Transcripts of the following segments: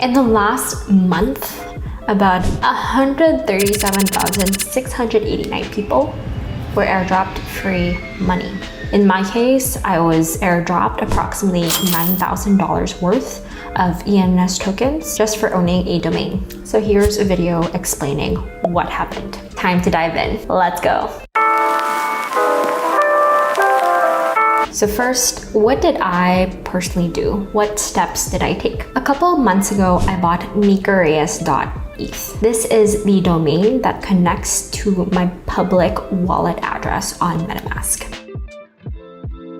In the last month, about 137,689 people were airdropped free money. In my case, I was airdropped approximately $9,000 worth of ENS tokens just for owning a domain. So here's a video explaining what happened. Time to dive in. Let's go. So first, what did I personally do? What steps did I take? A couple of months ago, I bought mikareyes.eth. This is the domain that connects to my public wallet address on MetaMask.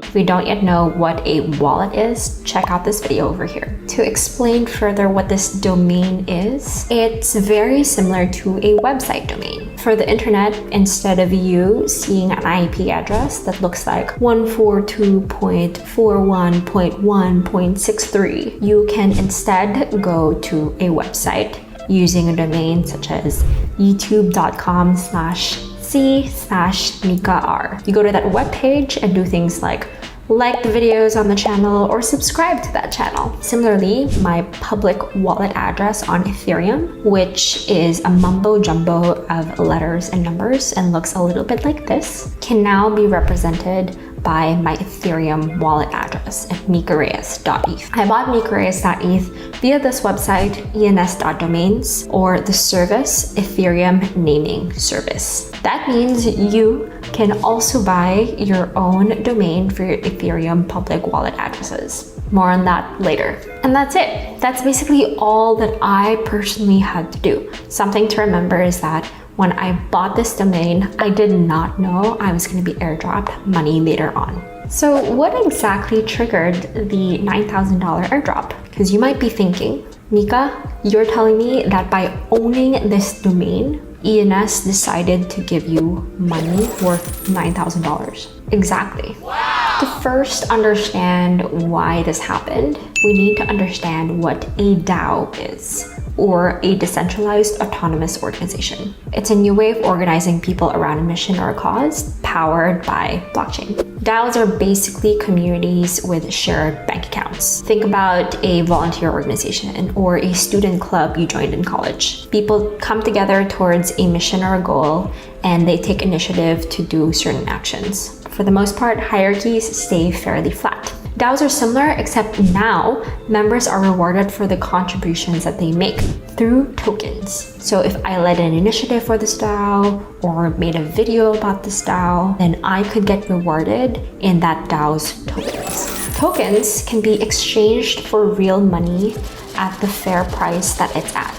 If you don't yet know what a wallet is, check out this video over here. To explain further what this domain is, it's very similar to a website domain. For the internet, instead of you seeing an IP address that looks like 142.41.1.63, you can instead go to a website using a domain such as youtube.com/c/mikareyes. You go to that webpage and do things like the videos on the channel or subscribe to that channel. Similarly, my public wallet address on Ethereum, which is a mumbo jumbo of letters and numbers and looks a little bit like this, can now be represented by my Ethereum wallet address at mikareyes.eth. I bought mikareyes.eth via this website, ens.domains, or the service Ethereum naming service. That means you can also buy your own domain for your Ethereum public wallet addresses. More on that later. And that's it. That's basically all that I personally had to do. Something to remember is that when I bought this domain, I did not know I was going to be airdropped money later on. So what exactly triggered the $9,000 airdrop? Because you might be thinking, Mika, you're telling me that by owning this domain, ENS decided to give you money worth $9,000. Exactly. Wow. To first understand why this happened, we need to understand what a DAO is, or a decentralized autonomous organization. It's a new way of organizing people around a mission or a cause powered by blockchain. DAOs are basically communities with shared bank accounts. Think about a volunteer organization or a student club you joined in college. People come together towards a mission or a goal, and they take initiative to do certain actions. For the most part, hierarchies stay fairly flat. DAOs are similar, except now members are rewarded for the contributions that they make through tokens. So if I led an initiative for this DAO or made a video about this DAO, then I could get rewarded in that DAO's tokens. Tokens can be exchanged for real money at the fair price that it's at.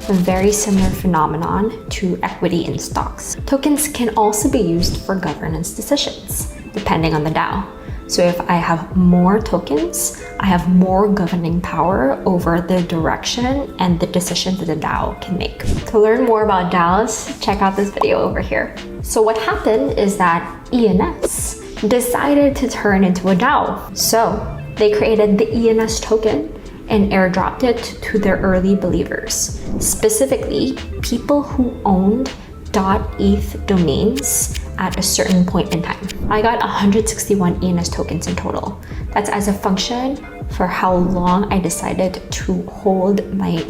A very similar phenomenon to equity in stocks. Tokens can also be used for governance decisions, depending on the DAO. So if I have more tokens, I have more governing power over the direction and the decisions that the DAO can make. To learn more about DAOs, check out this video over here. So what happened is that ENS decided to turn into a DAO. So they created the ENS token and airdropped it to their early believers, specifically people who owned .eth domains at a certain point in time. I got 161 ENS tokens in total. That's as a function for how long I decided to hold my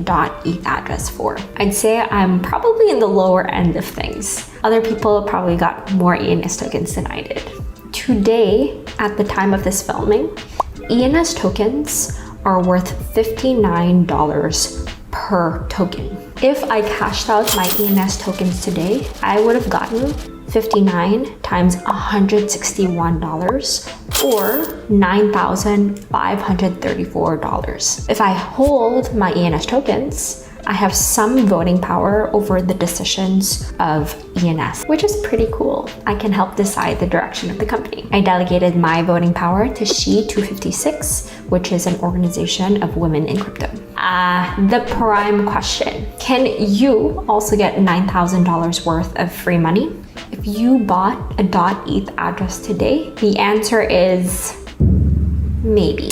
.eth address for. I'd say I'm probably in the lower end of things. Other people probably got more ENS tokens than I did. Today, at the time of this filming, ENS tokens are worth $59 per token. If I cashed out my ENS tokens today, I would have gotten 59 times $161 or $9,534. If I hold my ENS tokens, I have some voting power over the decisions of ENS, which is pretty cool. I can help decide the direction of the company. I delegated my voting power to She256, which is an organization of women in crypto. The prime question, can you also get $9,000 worth of free money? If you bought a .eth address today, the answer is maybe.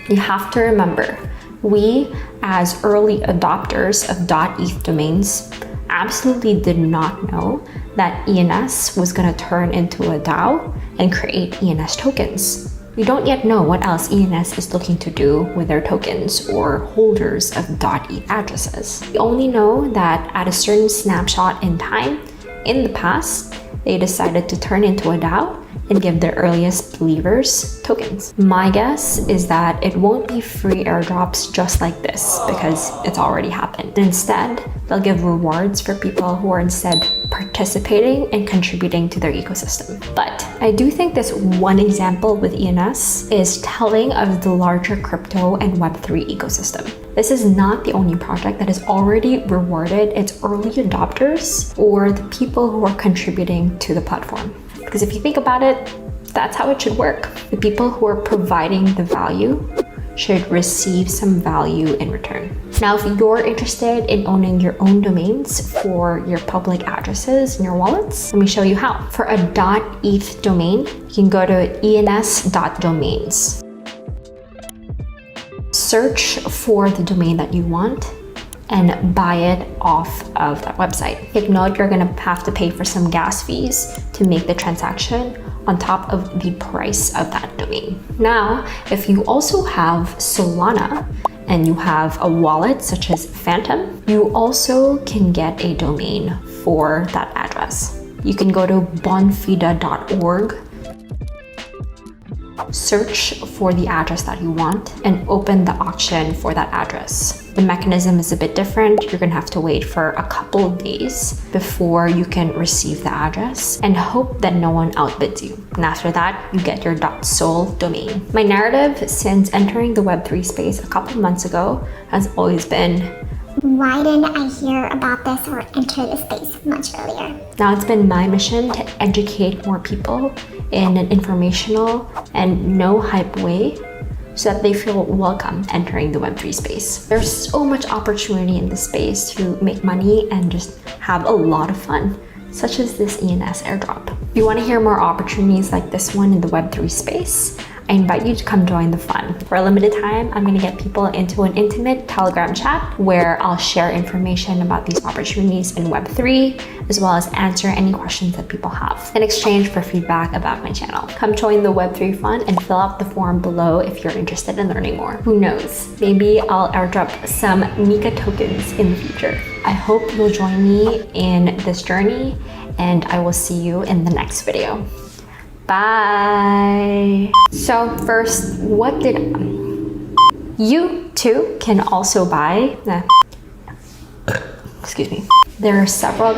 You have to remember, we as early adopters of .eth domains absolutely did not know that ENS was going to turn into a DAO and create ENS tokens. We don't yet know what else ENS is looking to do with their tokens or holders of .eth addresses. We only know that at a certain snapshot in time, in the past, they decided to turn into a DAO and give their earliest believers tokens. My guess is that it won't be free airdrops just like this because it's already happened. Instead, they'll give rewards for people who are instead participating and contributing to their ecosystem. But I do think this one example with ENS is telling of the larger crypto and Web3 ecosystem. This is not the only project that has already rewarded its early adopters or the people who are contributing to the platform. Because if you think about it, that's how it should work. The people who are providing the value should receive some value in return. Now, if you're interested in owning your own domains for your public addresses in your wallets, let me show you how. For a .eth domain, you can go to ens.domains. Search for the domain that you want and buy it off of that website. Take note, you're gonna have to pay for some gas fees to make the transaction on top of the price of that domain. Now, if you also have Solana and you have a wallet such as Phantom, you also can get a domain for that address. You can go to bonfida.org, search for the address that you want, and open the auction for that address. The mechanism is a bit different. You're gonna have to wait for a couple of days before you can receive the address and hope that no one outbids you. And after that, you get your .sol domain. My narrative since entering the Web3 space a couple months ago has always been, why didn't I hear about this or enter the space much earlier? now it's been my mission to educate more people in an informational and no hype way so that they feel welcome entering the Web3 space. There's so much opportunity in this space to make money and just have a lot of fun, such as this ENS airdrop. If you want to hear more opportunities like this one in the Web3 space, I invite you to come join the fun. For a limited time, I'm going to get people into an intimate Telegram chat where I'll share information about these opportunities in Web3, as well as answer any questions that people have in exchange for feedback about my channel. Come join the Web3 fun and fill out the form below if you're interested in learning more. Who knows? Maybe I'll airdrop some Mika tokens in the future. I hope you'll join me in this journey, and I will see you in the next video. Bye. So first, what did you too can also buy? Excuse me. There are several